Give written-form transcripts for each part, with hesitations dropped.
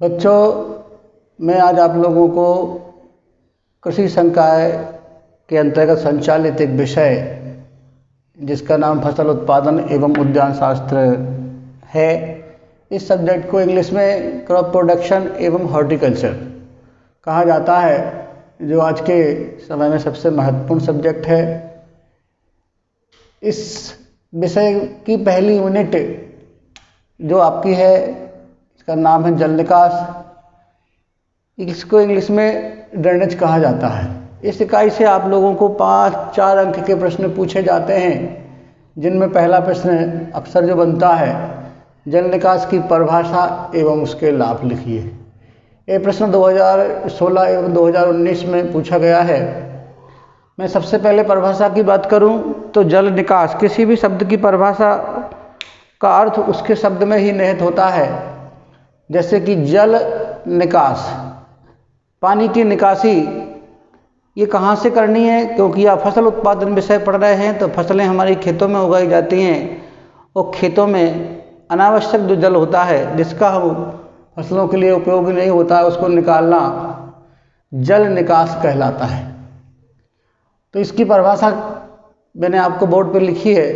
बच्चों, मैं आज आप लोगों को कृषि संकाय के अंतर्गत संचालित एक विषय जिसका नाम फसल उत्पादन एवं उद्यान शास्त्र है, इस सब्जेक्ट को इंग्लिश में क्रॉप प्रोडक्शन एवं हॉर्टिकल्चर कहा जाता है, जो आज के समय में सबसे महत्वपूर्ण सब्जेक्ट है। इस विषय की पहली यूनिट जो आपकी है, इसका नाम है जल निकास। इसको इंग्लिश में ड्रेनेज कहा जाता है। इस इकाई से आप लोगों को 4 अंक के प्रश्न पूछे जाते हैं, जिनमें पहला प्रश्न अक्सर जो बनता है, जल निकास की परिभाषा एवं उसके लाभ लिखिए। ये प्रश्न 2016 एवं 2019 में पूछा गया है। मैं सबसे पहले परिभाषा की बात करूं तो जल निकास, किसी भी शब्द की परिभाषा का अर्थ उसके शब्द में ही निहित होता है। जैसे कि जल निकास, पानी की निकासी, ये कहाँ से करनी है? क्योंकि आप फसल उत्पादन विषय पढ़ रहे हैं, तो फसलें हमारी खेतों में उगाई जाती हैं और खेतों में अनावश्यक जो जल होता है, जिसका हम फसलों के लिए उपयोगी नहीं होता है, उसको निकालना जल निकास कहलाता है। तो इसकी परिभाषा मैंने आपको बोर्ड पर लिखी है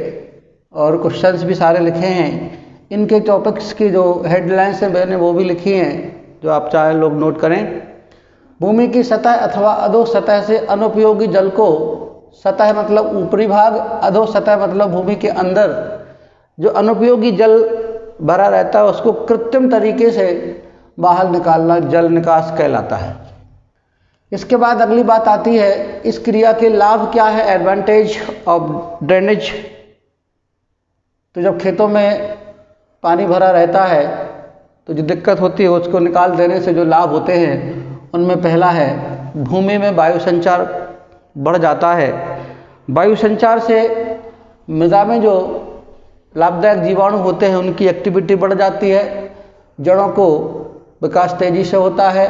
और क्वेश्चंस भी सारे लिखे हैं। इनके टॉपिक्स की जो हेडलाइंस है मैंने वो भी लिखी हैं, जो आप चाहे लोग नोट करें। भूमि की सतह अथवा अधो सतह से अनुपयोगी जल को, सतह मतलब ऊपरी भाग, अधो सतह मतलब भूमि के अंदर जो अनुपयोगी जल भरा रहता है, उसको कृत्रिम तरीके से बाहर निकालना जल निकास कहलाता है। इसके बाद अगली बात आती है, इस क्रिया के लाभ क्या है, एडवांटेज ऑफ ड्रेनेज। तो जब खेतों में पानी भरा रहता है तो जो दिक्कत होती है, उसको निकाल देने से जो लाभ होते हैं, उनमें पहला है भूमि में वायु संचार बढ़ जाता है। वायु संचार से मृदा में जो लाभदायक जीवाणु होते हैं, उनकी एक्टिविटी बढ़ जाती है, जड़ों को विकास तेजी से होता है।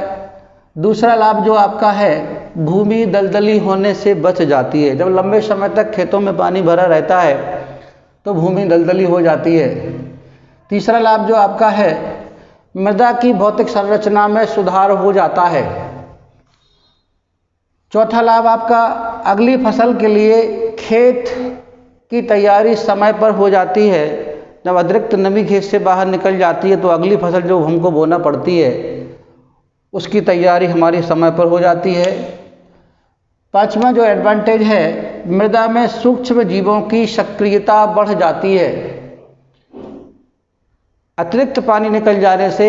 दूसरा लाभ जो आपका है, भूमि दलदली होने से बच जाती है। जब लंबे समय तक खेतों में पानी भरा रहता है तो भूमि दलदली हो जाती है। तीसरा लाभ जो आपका है, मृदा की भौतिक संरचना में सुधार हो जाता है। चौथा लाभ आपका, अगली फसल के लिए खेत की तैयारी समय पर हो जाती है। जब अतिरिक्त नमी खेत से बाहर निकल जाती है तो अगली फसल जो हमको बोना पड़ती है, उसकी तैयारी हमारी समय पर हो जाती है। पांचवा जो एडवांटेज है, मृदा में सूक्ष्म जीवों की सक्रियता बढ़ जाती है। अतिरिक्त पानी निकल जाने से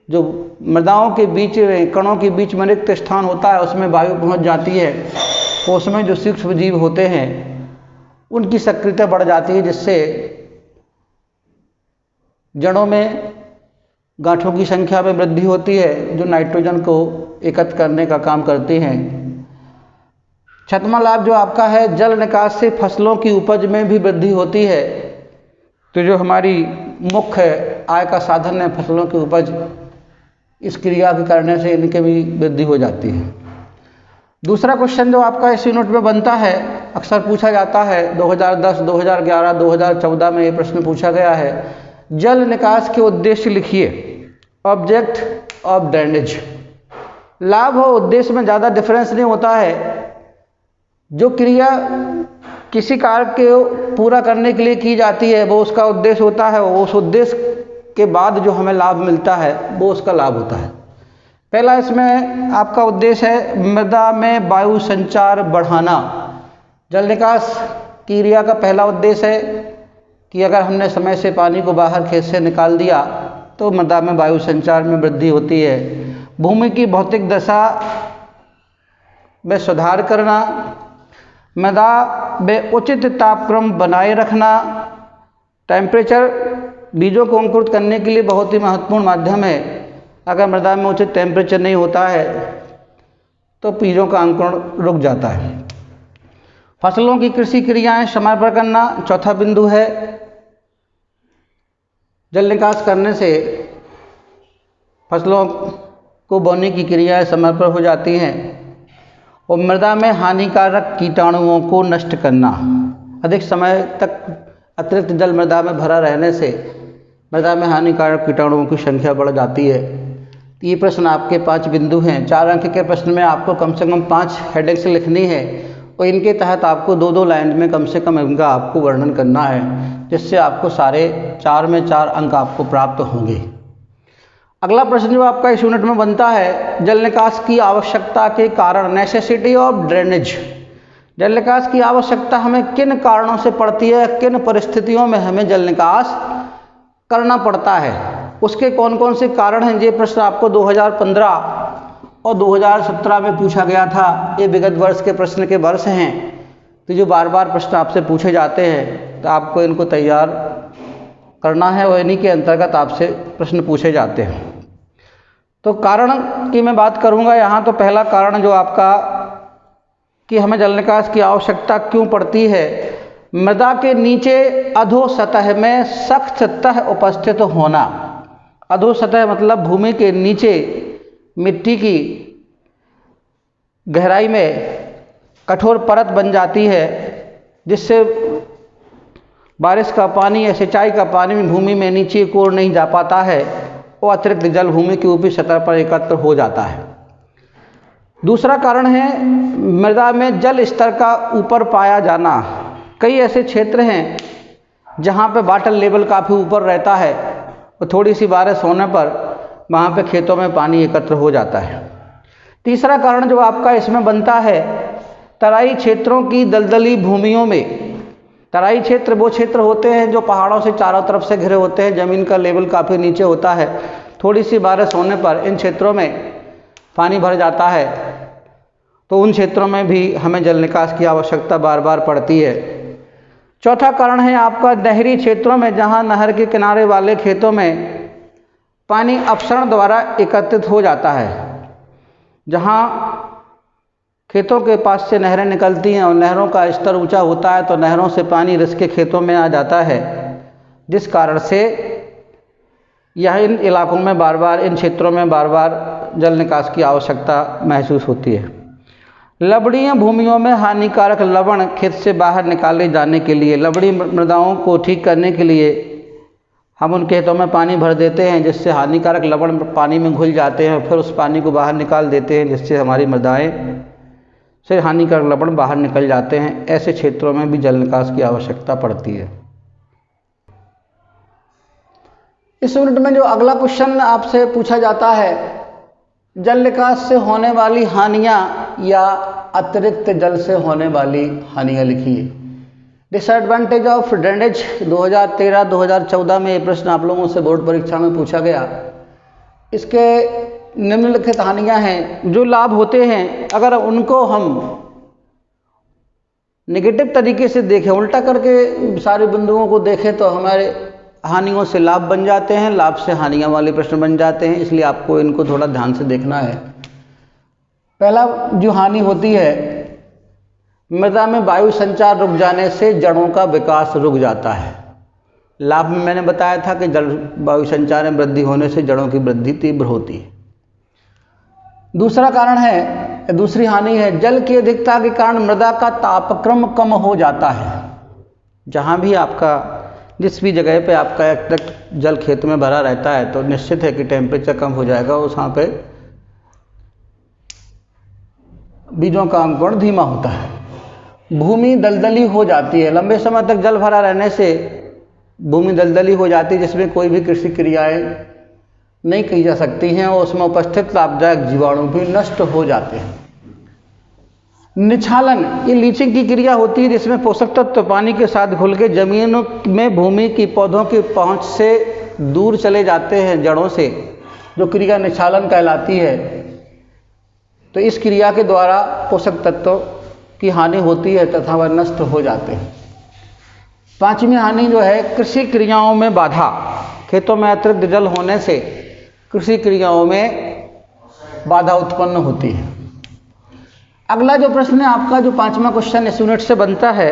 जो मृदाओं के बीच, कणों के बीच में रिक्त स्थान होता है, उसमें वायु पहुंच जाती है, तो उसमें जो सूक्ष्म जीव होते हैं उनकी सक्रियता बढ़ जाती है, जिससे जड़ों में गांठों की संख्या में वृद्धि होती है, जो नाइट्रोजन को एकत्र करने का काम करती हैं। छठवां लाभ जो आपका है, जल निकास से फसलों की उपज में भी वृद्धि होती है। तो जो हमारी मुख्य आय का साधन है फसलों की उपज, इस क्रिया के करने से इनके भी वृद्धि हो जाती है। दूसरा क्वेश्चन जो आपका इस यूनिट में बनता है, अक्सर पूछा जाता है, 2010, 2011, 2014 में ये प्रश्न पूछा गया है, जल निकास के उद्देश्य लिखिए। Object of drainage. लाभ और उद्देश्य में ज़्यादा डिफरेंस नहीं होता है। जो क्रिया किसी कार्य को पूरा करने के लिए की जाती है, वो उसका उद्देश्य होता है, वो उस उद्देश्य के बाद जो हमें लाभ मिलता है वो उसका लाभ होता है। पहला इसमें आपका उद्देश्य है मृदा में वायु संचार बढ़ाना। जल निकास क्रिया का पहला उद्देश्य है कि अगर हमने समय से पानी को बाहर खेत से निकाल दिया तो मृदा में वायु संचार में वृद्धि होती है। भूमि की भौतिक दशा में सुधार करना, मृदा में उचित तापक्रम बनाए रखना। टेम्परेचर बीजों को अंकुरित करने के लिए बहुत ही महत्वपूर्ण माध्यम है। अगर मृदा में उचित टेम्परेचर नहीं होता है तो बीजों का अंकुरण रुक जाता है। फसलों की कृषि क्रियाएं समय पर करना चौथा बिंदु है। जल निकास करने से फसलों को बोने की क्रियाएं समय पर हो जाती हैं। और मृदा में हानिकारक कीटाणुओं को नष्ट करना। अधिक समय तक अतिरिक्त जल मृदा में भरा रहने से मृदा में हानिकारक कीटाणुओं की संख्या बढ़ जाती है। तो ये प्रश्न आपके 5 बिंदु हैं। 4 अंक के प्रश्न में आपको कम से कम 5 हेडिंग्स लिखनी है और इनके तहत आपको 2-2 लाइन में कम से कम इनका आपको वर्णन करना है, जिससे आपको सारे 4 में 4 अंक आपको प्राप्त होंगे। अगला प्रश्न जो आपका इस यूनिट में बनता है, जल निकास की आवश्यकता के कारण, नेसेसिटी ऑफ ड्रेनेज। जल निकास की आवश्यकता हमें किन कारणों से पड़ती है, किन परिस्थितियों में हमें जल निकास करना पड़ता है, उसके कौन कौन से कारण हैं। ये प्रश्न आपको 2015 और 2017 में पूछा गया था। ये विगत वर्ष के प्रश्न के वर्ष हैं, तो जो बार बार प्रश्न आपसे पूछे जाते हैं तो आपको इनको तैयार करना है और इन्हीं के अंतर्गत आपसे प्रश्न पूछे जाते हैं। तो कारण की मैं बात करूंगा यहाँ। तो पहला कारण जो आपका कि हमें जल निकास की आवश्यकता क्यों पड़ती है, मृदा के नीचे अधो सतह में सख्त तह उपस्थित होना। अधो सतह मतलब भूमि के नीचे मिट्टी की गहराई में कठोर परत बन जाती है, जिससे बारिश का पानी या सिंचाई का पानी भूमि में नीचे की ओर नहीं जा पाता है और अतिरिक्त जल भूमि की ऊपरी सतह पर एकत्र हो जाता है। दूसरा कारण है मृदा में जल स्तर का ऊपर पाया जाना। कई ऐसे क्षेत्र हैं जहाँ पे वाटर लेवल काफ़ी ऊपर रहता है और थोड़ी सी बारिश होने पर वहाँ पे खेतों में पानी एकत्र हो जाता है। तीसरा कारण जो आपका इसमें बनता है, तराई क्षेत्रों की दलदली भूमियों में। तराई क्षेत्र वो क्षेत्र होते हैं जो पहाड़ों से चारों तरफ से घिरे होते हैं, ज़मीन का लेवल काफ़ी नीचे होता है। थोड़ी सी बारिश होने पर इन क्षेत्रों में पानी भर जाता है, तो उन क्षेत्रों में भी हमें जल निकास की आवश्यकता बार बार पड़ती है। चौथा कारण है आपका नहरी क्षेत्रों में, जहाँ नहर के किनारे वाले खेतों में पानी अपसरण द्वारा एकत्रित हो जाता है। जहाँ खेतों के पास से नहरें निकलती हैं और नहरों का स्तर ऊंचा होता है, तो नहरों से पानी रिस के खेतों में आ जाता है, जिस कारण से यह इन इलाकों में बार बार, इन क्षेत्रों में बार बार जल निकास की आवश्यकता महसूस होती है। लवणीय भूमियों में हानिकारक लवण खेत से बाहर निकाले जाने के लिए, लवणीय मृदाओं को ठीक करने के लिए हम उन खेतों में पानी भर देते हैं, जिससे हानिकारक लवण पानी में घुल जाते हैं, फिर उस पानी को बाहर निकाल देते हैं, जिससे हमारी मृदाएं से हानिकारक लवण बाहर निकल जाते हैं। ऐसे क्षेत्रों में भी जल निकास की आवश्यकता पड़ती है। इस यूनिट में जो अगला क्वेश्चन आपसे पूछा जाता है, जल निकास से होने वाली हानियां या अतिरिक्त जल से होने वाली हानियां लिखिए। डिसएडवांटेज ऑफ ड्रेनेज 2013-2014 में ये प्रश्न आप लोगों से बोर्ड परीक्षा में पूछा गया। इसके निम्नलिखित हानियां हैं। जो लाभ होते हैं, अगर उनको हम नेगेटिव तरीके से देखें, उल्टा करके सारे बिंदुओं को देखें, तो हमारे हानियों से लाभ बन जाते हैं, लाभ से हानियां वाले प्रश्न बन जाते हैं। इसलिए आपको इनको थोड़ा ध्यान से देखना है। पहला जो हानि होती है, मृदा में वायु संचार रुक जाने से जड़ों का विकास रुक जाता है। लाभ में मैंने बताया था कि जल वायु संचार में वृद्धि होने से जड़ों की वृद्धि तीव्र होती है। दूसरा कारण है, दूसरी हानि है, जल की अधिकता के कारण मृदा का तापक्रम कम हो जाता है। जहाँ भी आपका, जिस भी जगह पे आपका अतिरिक्त जल खेत में भरा रहता है, तो निश्चित है कि टेम्परेचर कम हो जाएगा, उस वहाँ पे बीजों का अंकुरण धीमा होता है। भूमि दलदली हो जाती है। लंबे समय तक जल भरा रहने से भूमि दलदली हो जाती है, जिसमें कोई भी कृषि क्रियाएं नहीं की जा सकती हैं और उसमें उपस्थित लाभदायक जीवाणु भी नष्ट हो जाते हैं। निछालन, ये लीचिंग की क्रिया होती है, जिसमें पोषक तत्व पानी के साथ घुल के जमीन में भूमि की पौधों की पहुंच से दूर चले जाते हैं, जड़ों से, जो क्रिया निछालन कहलाती है। तो इस क्रिया के द्वारा पोषक तत्वों की हानि होती है तथा वह नष्ट हो जाते हैं। पांचवी हानि जो है, कृषि क्रियाओं में बाधा। खेतों में अतिरिक्त जल होने से कृषि क्रियाओं में बाधा उत्पन्न होती है। अगला जो प्रश्न है आपका, जो 5वां क्वेश्चन इस यूनिट से बनता है,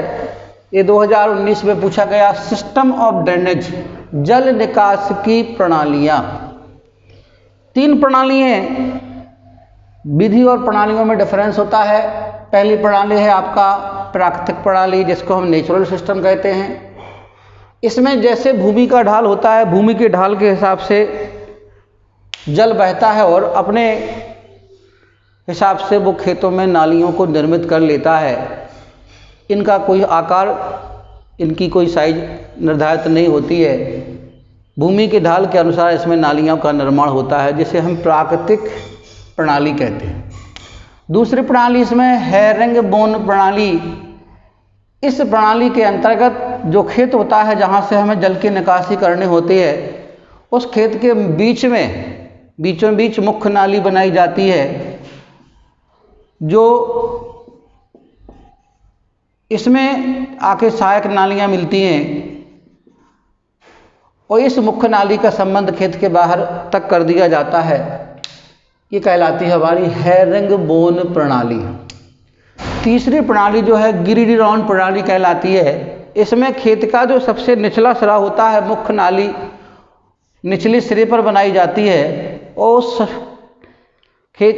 ये 2019 में पूछा गया। सिस्टम ऑफ ड्रेनेज, जल निकास की प्रणालियाँ। 3 प्रणालियाँ, विधि और प्रणालियों में डिफरेंस होता है। पहली प्रणाली है आपका प्राकृतिक प्रणाली, जिसको हम नेचुरल सिस्टम कहते हैं। इसमें जैसे भूमि का ढाल होता है, भूमि के ढाल के हिसाब से जल बहता है और अपने हिसाब से वो खेतों में नालियों को निर्मित कर लेता है। इनका कोई आकार, इनकी कोई साइज निर्धारित नहीं होती है। भूमि के ढाल के अनुसार इसमें नालियों का निर्माण होता है, जिसे हम प्राकृतिक प्रणाली कहते हैं। दूसरी प्रणाली इसमें हैरिंगबोन प्रणाली। इस प्रणाली के अंतर्गत जो खेत होता है जहाँ से हमें जल की निकासी करनी होती है, उस खेत के बीचों बीच मुख्य नाली बनाई जाती है, जो इसमें आके सहायक नालियाँ मिलती हैं और इस मुख्य नाली का संबंध खेत के बाहर तक कर दिया जाता है। ये कहलाती है हमारी हैरिंगबोन प्रणाली। तीसरी प्रणाली जो है गिरिडीरॉन प्रणाली कहलाती है। इसमें खेत का जो सबसे निचला सिरा होता है, मुख्य नाली निचले सिरे पर बनाई जाती है और उस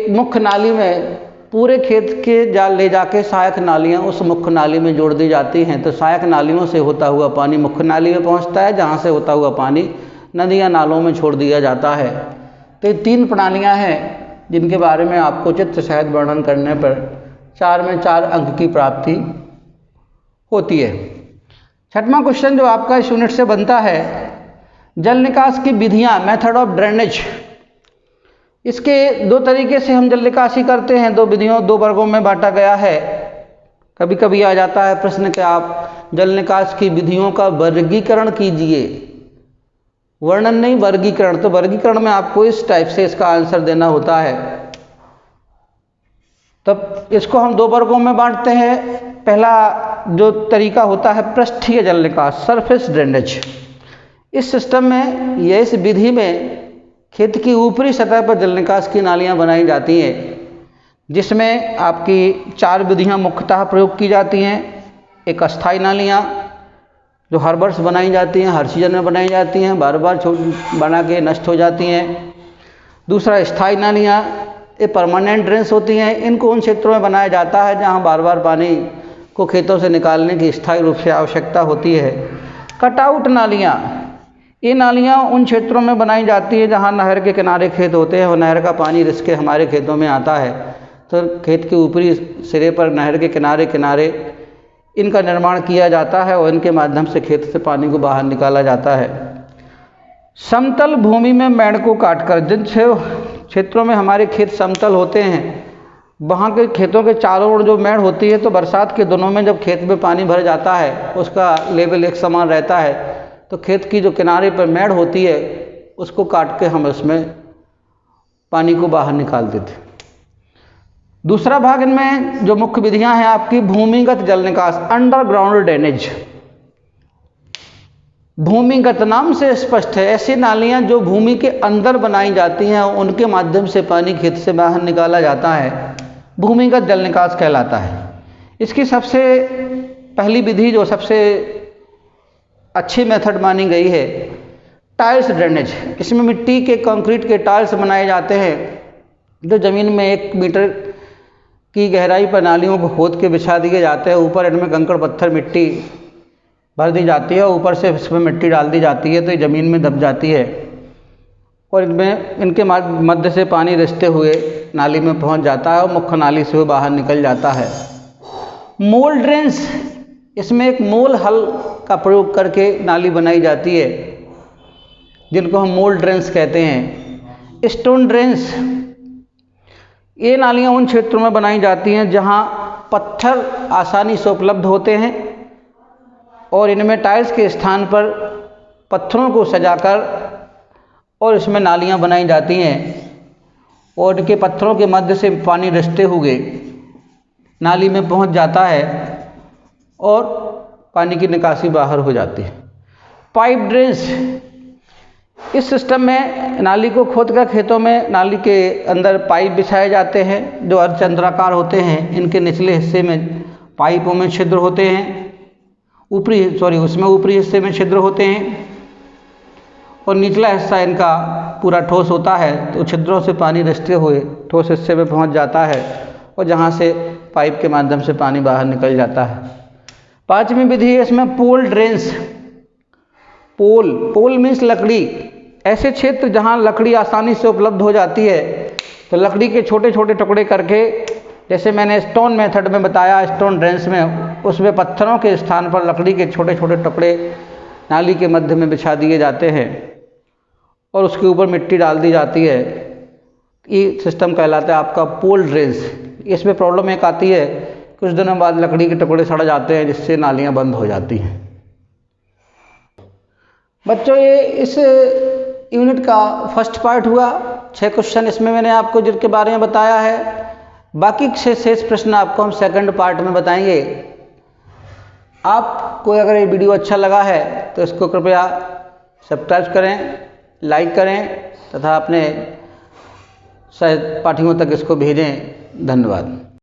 मुख्य नाली में पूरे खेत के ले जाके सहायक नालियाँ उस मुख्य नाली में जोड़ दी जाती हैं। तो सहायक नालियों से होता हुआ पानी मुख्य नाली में पहुँचता है, जहाँ से होता हुआ पानी नदियाँ नालों में छोड़ दिया जाता है। तो ये 3 प्रणालियाँ हैं जिनके बारे में आपको चित्र सहित वर्णन करने पर 4 में 4 अंक की प्राप्ति होती है। छठवां क्वेश्चन जो आपका इस यूनिट से बनता है, जल निकास की विधियाँ, मेथड ऑफ ड्रेनेज। इसके 2 तरीके से हम जल निकासी करते हैं। 2 विधियों 2 वर्गों में बांटा गया है। कभी कभी आ जाता है प्रश्न कि आप जल निकास की विधियों का वर्गीकरण कीजिए। वर्णन नहीं, वर्गीकरण। तो वर्गीकरण में आपको इस टाइप से इसका आंसर देना होता है। तब इसको हम 2 वर्गों में बांटते हैं। पहला जो तरीका होता है पृष्ठीय जल निकास, सरफेस ड्रेनेज। इस सिस्टम में या इस विधि में खेत की ऊपरी सतह पर जल निकास की नालियां बनाई जाती हैं, जिसमें आपकी 4 विधियां मुख्यतः प्रयोग की जाती हैं। एक अस्थायी नालियां जो हर वर्ष बनाई जाती हैं, हर सीजन में बनाई जाती हैं, बार बार बना के नष्ट हो जाती हैं। दूसरा स्थायी नालियां, ये परमानेंट ड्रेन्स होती हैं। इनको उन क्षेत्रों में बनाया जाता है जहां बार बार पानी को खेतों से निकालने की स्थायी रूप से आवश्यकता होती है। कटआउट नालियाँ, ये नालियाँ उन क्षेत्रों में बनाई जाती है जहाँ नहर के किनारे खेत होते हैं और नहर का पानी रिस के हमारे खेतों में आता है। तो खेत के ऊपरी सिरे पर नहर के किनारे किनारे इनका निर्माण किया जाता है और इनके माध्यम से खेत से पानी को बाहर निकाला जाता है। समतल भूमि में मेड़ को काटकर, जिन क्षेत्रों में हमारे खेत समतल होते हैं वहाँ के खेतों के चारों ओर जो मेड़ होती है, तो बरसात के दिनों में जब खेत में पानी भर जाता है, उसका लेवल एक समान रहता है, तो खेत की जो किनारे पर मेड़ होती है उसको काट के हम उसमें पानी को बाहर निकाल देते। दूसरा भाग इनमें जो मुख्य विधियां हैं आपकी भूमिगत जल निकास, अंडरग्राउंड ड्रेनेज। भूमिगत नाम से स्पष्ट है, ऐसी नालियां जो भूमि के अंदर बनाई जाती हैं और उनके माध्यम से पानी खेत से बाहर निकाला जाता है, भूमिगत जल निकास कहलाता है। इसकी सबसे पहली विधि जो सबसे अच्छी मेथड मानी गई है, टाइल्स ड्रेनेज। इसमें मिट्टी के कंक्रीट के टाइल्स बनाए जाते हैं जो ज़मीन में 1 मीटर की गहराई पर नालियों को खोद के बिछा दिए जाते हैं। ऊपर इनमें कंकड़ पत्थर मिट्टी भर दी जाती है, ऊपर से इसमें मिट्टी डाल दी जाती है तो ये ज़मीन में दब जाती है और इनके मध्य से पानी रिसते हुए नाली में पहुंच जाता है और मुख्य नाली से बाहर निकल जाता है। मोल ड्रेन्स, इसमें एक मोल हल का प्रयोग करके नाली बनाई जाती है, जिनको हम मोल ड्रेन्स कहते हैं। स्टोन ड्रेन्स, ये नालियाँ उन क्षेत्रों में बनाई जाती हैं जहाँ पत्थर आसानी से उपलब्ध होते हैं और इनमें टाइल्स के स्थान पर पत्थरों को सजाकर और इसमें नालियाँ बनाई जाती हैं और इनके पत्थरों के मध्य से पानी रिसते हुए नाली में पहुंच जाता है और पानी की निकासी बाहर हो जाती है। पाइप ड्रेन्स, इस सिस्टम में नाली को खोदकर खेतों में नाली के अंदर पाइप बिछाए जाते हैं जो अर्धचंद्राकार होते हैं। इनके निचले हिस्से में पाइपों में छिद्र होते हैं, ऊपरी हिस्से में छिद्र होते हैं और निचला हिस्सा इनका पूरा ठोस होता है, तो छिद्रों से पानी रिसते हुए ठोस हिस्से में पहुंच जाता है और जहां से पाइप के माध्यम से पानी बाहर निकल जाता है। 5वीं विधि है इसमें पोल ड्रेन्स। पोल मीन्स लकड़ी। ऐसे क्षेत्र जहाँ लकड़ी आसानी से उपलब्ध हो जाती है तो लकड़ी के छोटे छोटे टुकड़े करके, जैसे मैंने स्टोन मेथड में बताया, स्टोन ड्रेंस में, उसमें पत्थरों के स्थान पर लकड़ी के छोटे छोटे टुकड़े नाली के मध्य में बिछा दिए जाते हैं और उसके ऊपर मिट्टी डाल दी जाती है। ये सिस्टम कहलाता है आपका पोल ड्रेंस। इसमें प्रॉब्लम एक आती है, कुछ दिनों बाद लकड़ी के टुकड़े सड़ जाते हैं जिससे नालियाँ बंद हो जाती हैं। बच्चों, ये इस यूनिट का फर्स्ट पार्ट हुआ। 6 क्वेश्चन इसमें मैंने आपको जिनके बारे में बताया है। बाकी 6 शेष प्रश्न आपको हम सेकंड पार्ट में बताएंगे। आपको अगर ये वीडियो अच्छा लगा है तो इसको कृपया सब्सक्राइब करें, लाइक करें तथा अपने सहपाठियों तक इसको भेजें। धन्यवाद।